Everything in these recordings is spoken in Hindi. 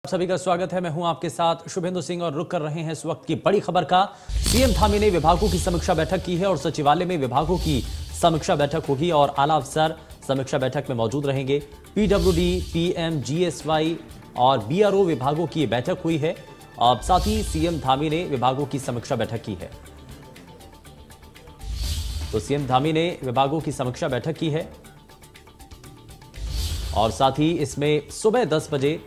सभी का स्वागत है। मैं हूं आपके साथ शुभेंदु सिंह और रुक कर रहे हैं इस वक्त की बड़ी खबर का। सीएम धामी ने विभागों की समीक्षा बैठक की है और सचिवालय में विभागों की समीक्षा बैठक होगी और आला अफसर समीक्षा बैठक में मौजूद रहेंगे। पीडब्ल्यूडी, पीएम, जीएसवाई और बीआरओ विभागों की बैठक हुई है। साथ ही सीएम धामी ने विभागों की समीक्षा बैठक की है। तो सीएम धामी ने विभागों की समीक्षा बैठक की है और साथ ही इसमें सुबह 10 बजे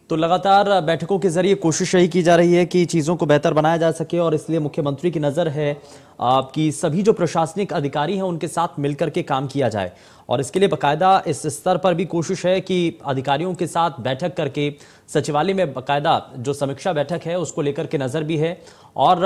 तो लगातार बैठकों के जरिए कोशिश यही की जा रही है कि चीजों को बेहतर बनाया जा सके और इसलिए मुख्यमंत्री की नजर है कि सभी जो प्रशासनिक अधिकारी हैं उनके साथ मिलकर के काम किया जाए और इसके लिए बाकायदा इस स्तर पर भी कोशिश है कि अधिकारियों के साथ बैठक करके सचिवालय में बाकायदा जो समीक्षा बैठक है उसको लेकर के नजर भी है और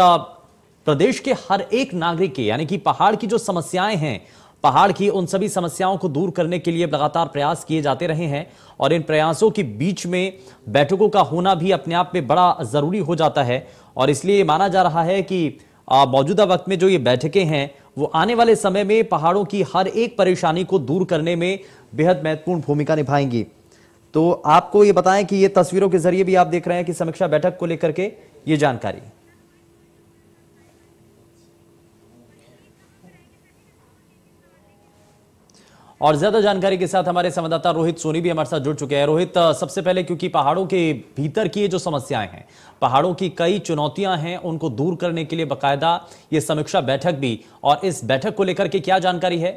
प्रदेश के हर एक नागरिक के यानी कि पहाड़ की जो समस्याएं हैं, पहाड़ की उन सभी समस्याओं को दूर करने के लिए लगातार प्रयास किए जाते रहे हैं और इन प्रयासों के बीच में बैठकों का होना भी अपने आप में बड़ा जरूरी हो जाता है और इसलिए माना जा रहा है कि मौजूदा वक्त में जो ये बैठकें हैं वो आने वाले समय में पहाड़ों की हर एक परेशानी को दूर करने में बेहद महत्वपूर्ण भूमिका निभाएंगी। तो आपको ये बताएं कि ये तस्वीरों के जरिए भी आप देख रहे हैं कि समीक्षा बैठक को लेकर के ये जानकारी। और ज्यादा जानकारी के साथ हमारे संवाददाता रोहित सोनी भी हमारे साथ जुड़ चुके हैं। रोहित, सबसे पहले क्योंकि पहाड़ों के भीतर की ये जो समस्याएं हैं, पहाड़ों की कई चुनौतियां हैं, उनको दूर करने के लिए बाकायदा ये समीक्षा बैठक भी, और इस बैठक को लेकर के क्या जानकारी है?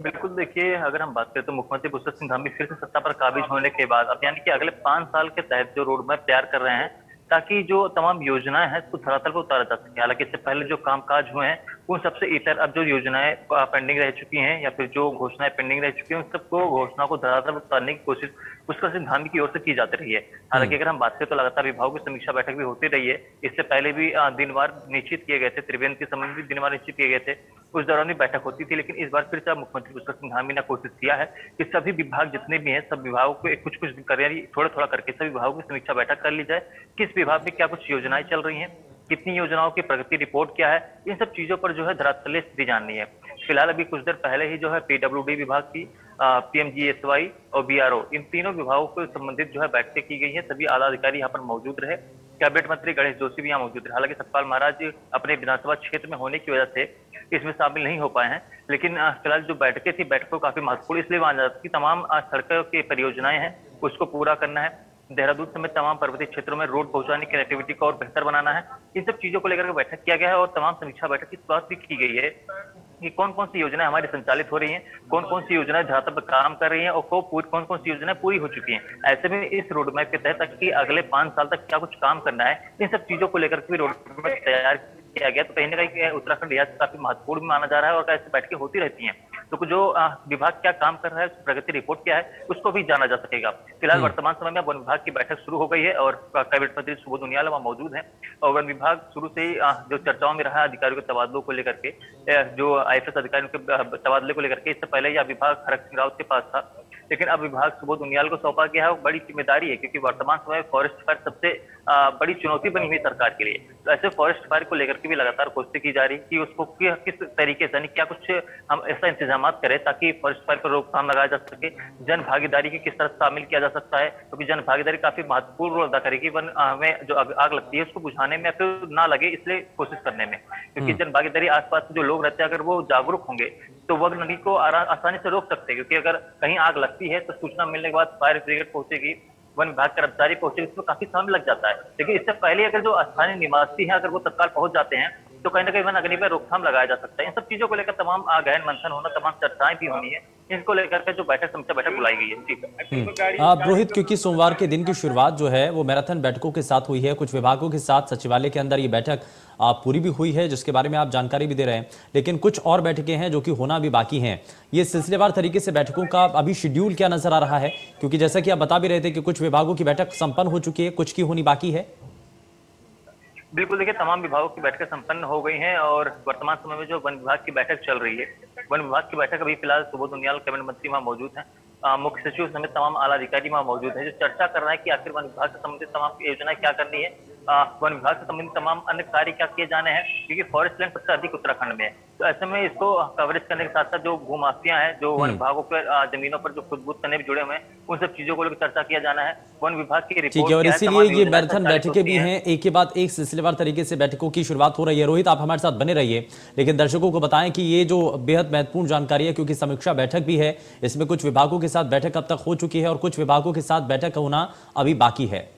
बिल्कुल, देखिए, अगर हम बात करें तो मुख्यमंत्री पुष्कर सिंह धामी फिर से सत्ता पर काबिज होने के बाद अब यानी कि अगले 5 साल के तहत जो रोड मैप तैयार कर रहे हैं ताकि जो तमाम योजनाएं हैं उसको धरातल पर उतारा जा सके। हालांकि इससे पहले जो कामकाज हुए हैं उन सबसे इतर अब जो योजनाएं पेंडिंग रह चुकी हैं या फिर जो घोषणाएं पेंडिंग रह चुकी हैं उन सबको घोषणा को धरातल पर उतारने की कोशिश पुष्कर सिंह धामी की ओर से की जाती रही है। हालांकि अगर हम बात करें तो लगातार विभागों की समीक्षा बैठक भी होती रही है। इससे पहले भी दिनवार निश्चित किए गए थे, त्रिवेंद्र के संबंध में दिनवार निश्चित किए गए थे, उस दौरान भी बैठक होती थी। लेकिन इस बार फिर से मुख्यमंत्री पुष्कर सिंह धामी ने कोशिश किया है कि सभी विभाग जितने भी हैं सब विभागों को कुछ कुछ करें, थोड़ा थोड़ा करके सभी विभागों की समीक्षा बैठक कर ली जाए। किस विभाग में क्या कुछ योजनाएं चल रही हैं, कितनी योजनाओं की प्रगति रिपोर्ट क्या है, इन सब चीजों पर जो है धरातलीय स्थिति जाननी है। फिलहाल अभी कुछ देर पहले ही जो है पीडब्ल्यूडी विभाग की, पीएमजीएसवाई और बीआरओ, इन तीनों विभागों को संबंधित जो है बैठकें की गई है। सभी आला अधिकारी यहाँ पर मौजूद रहे। कैबिनेट मंत्री गणेश जोशी भी यहाँ मौजूद रहे। हालांकि सतपाल महाराज अपने विधानसभा क्षेत्र में होने की वजह से इसमें शामिल नहीं हो पाए हैं, लेकिन फिलहाल जो बैठकें थी बैठकों काफी महत्वपूर्ण इसलिए माना जाता है कि तमाम सड़कों की परियोजनाएं हैं उसको पूरा करना है। देहरादून समेत तमाम पर्वतीय क्षेत्रों में रोड पहुंचाने की कनेक्टिविटी को और बेहतर बनाना है। इन सब चीजों को लेकर के बैठक किया गया है और तमाम समीक्षा बैठक इस बात भी की गई है कि कौन कौन सी योजनाएं हमारी संचालित हो रही हैं, कौन कौन सी योजनाएं धरातल पर काम कर रही हैं और कौन कौन सी योजनाएं पूरी हो चुकी हैं। ऐसे में इस रोड मैप के तहत कि अगले 5 साल तक क्या कुछ काम करना है, इन सब चीजों को लेकर के भी रोड मैप तैयार किया गया। तो कहीं ना कहीं उत्तराखंड रियासत काफी महत्वपूर्ण माना जा रहा है और ऐसी बैठकें होती रहती हैं तो जो विभाग क्या काम कर रहा है, प्रगति रिपोर्ट क्या है, उसको भी जाना जा सकेगा। फिलहाल वर्तमान समय में वन विभाग की बैठक शुरू हो गई है और कैबिनेट मंत्री सुबोध उनियाल वहां मौजूद हैं और वन विभाग शुरू से ही जो चर्चाओं में रहा है अधिकारियों के तबादलों को लेकर के, जो आईएफएस अधिकारियों के तबादले को लेकर के, इससे पहले यह विभाग खड़क सिंह रावत के पास था, लेकिन अब विभाग सुबोध उनियाल को सौंपा गया है। बड़ी जिम्मेदारी है क्योंकि वर्तमान समय में फॉरेस्ट फायर सबसे बड़ी चुनौती बनी हुई सरकार के लिए। तो ऐसे फॉरेस्ट फायर को लेकर के भी लगातार कोशिश की जा रही है कि उसको किस तरीके से क्या कुछ हम ऐसा इंतजाम करें ताकि फॉरेस्ट फायर पर रोकथाम लगाया जा सके। जन भागीदारी की किस तरह शामिल किया जा सकता है, क्योंकि जन भागीदारी काफी महत्वपूर्ण रोल अदा करेगी वन में जो आग लगती है उसको बुझाने में फिर ना लगे इसलिए कोशिश करने में, क्योंकि जन भागीदारी आसपास जो लोग रहते हैं अगर वो जागरूक होंगे तो वह नदी को आसानी से रोक सकते हैं। क्योंकि अगर कहीं आग लगती है तो सूचना मिलने के बाद फायर ब्रिगेड पहुंचेगी, वन विभाग कर्मचारी पहुंचेगी, इसमें काफी समय लग जाता है। लेकिन इससे पहले अगर जो स्थानीय निवासी हैं अगर वो तत्काल पहुंच जाते हैं तो कहीं ना कहीं वन अग्नि पर रोकथाम लगाया जा सकता है। इन सब चीजों को लेकर तमाम गहन मंथन होना, तमाम चर्चाएं भी होनी है, इनको लेकर के जो समीक्षा बैठक बुलाई गई है। रोहित, क्योंकि सोमवार के दिन की शुरुआत जो है वो मैराथन बैठकों के साथ हुई है, कुछ विभागों के साथ सचिवालय के अंदर ये बैठक पूरी भी हुई है जिसके बारे में आप जानकारी भी दे रहे हैं, लेकिन कुछ और बैठकें हैं जो कि होना भी बाकी हैं। ये सिलसिलेवार तरीके से बैठकों का अभी शेड्यूल क्या नजर आ रहा है, क्योंकि जैसा कि आप बता भी रहे थे कि कुछ विभागों की बैठक संपन्न हो चुकी है, कुछ की होनी बाकी है? बिल्कुल, देखिए तमाम विभागों की बैठकें संपन्न हो गई हैं और वर्तमान समय में जो वन विभाग की बैठक चल रही है, वन विभाग की बैठक अभी फिलहाल सुबोध उनियाल कैबिनेट मंत्री वहाँ मौजूद हैं। मुख्य सचिव समेत तमाम आला अधिकारी वहाँ मौजूद हैं, जो चर्चा कर रहे हैं कि आखिर वन विभाग से संबंधित तमाम योजनाएं क्या करनी है, वन विभाग से संबंधित तमाम अन्य कार्य क्या किए जाने हैं, क्योंकि फॉरेस्ट लैंड सबसे अधिक उत्तराखंड में है। तो ऐसे में इसको कवरेज करने के साथ साथ जो भूमाफिया है, जो वन विभागों के जमीनों पर जो खुदबूद करने भी जुड़े हुए हैं, उन सब चीजों को लेकर चर्चा किया जाना है। वन विभाग की ठीक है, रिपोर्ट और क्या है, इसीलिए तमाम ये योजनाएं मैराथन संचालित बैठकें होती भी हैं। हैं, एक के बाद एक सिलसिलेवार तरीके से बैठकों की शुरुआत हो रही है। रोहित, आप हमारे साथ बने रहिए, लेकिन दर्शकों को बताएं कि ये जो बेहद महत्वपूर्ण जानकारी है, क्योंकि समीक्षा बैठक भी है, इसमें कुछ विभागों के साथ बैठक अब तक हो चुकी है और कुछ विभागों के साथ बैठक होना अभी बाकी है।